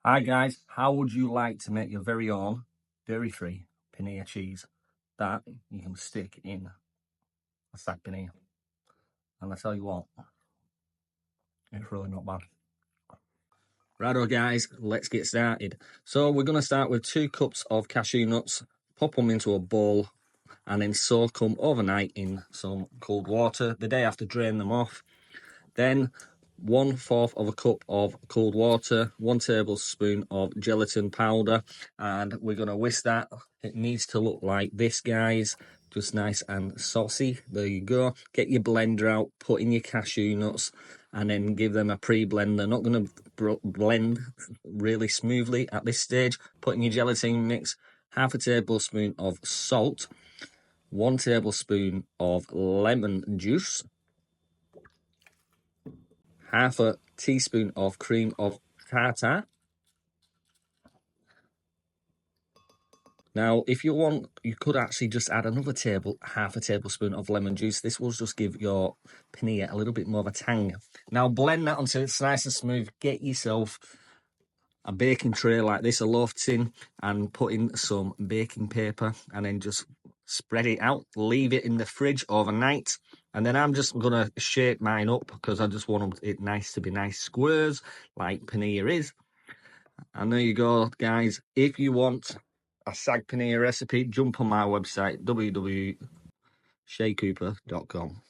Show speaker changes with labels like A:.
A: Hi guys, how would you like to make your very own dairy-free paneer cheese that you can stick in a sack paneer? And I tell you what, it's really not bad. Righto guys, let's get started. So we're going to start with 2 cups of cashew nuts, pop them into a bowl and then soak them overnight in some cold water. The day after, drain them off. Then 1/4 of a cup of cold water, 1 tablespoon of gelatin powder, and we're going to whisk that. It needs to look like this, guys, just nice and saucy. There you go. Get your blender out, put in your cashew nuts, and then give them a pre-blend. They're not going to blend really smoothly at this stage. Put in your gelatin mix, 1/2 tablespoon of salt, 1 tablespoon of lemon juice, 1/2 teaspoon of cream of tartar. Now, if you want, you could actually just add another 1/2 tablespoon of lemon juice. This will just give your paneer a little bit more of a tang. Now, blend that until it's nice and smooth. Get yourself a baking tray like this, a loaf tin, and put in some baking paper, and then just spread it out. Leave it in the fridge overnight. And then I'm just going to shape mine up because I just want it nice to be nice squares like paneer is. And there you go, guys. If you want a sag paneer recipe, jump on my website, www.shaycooper.com.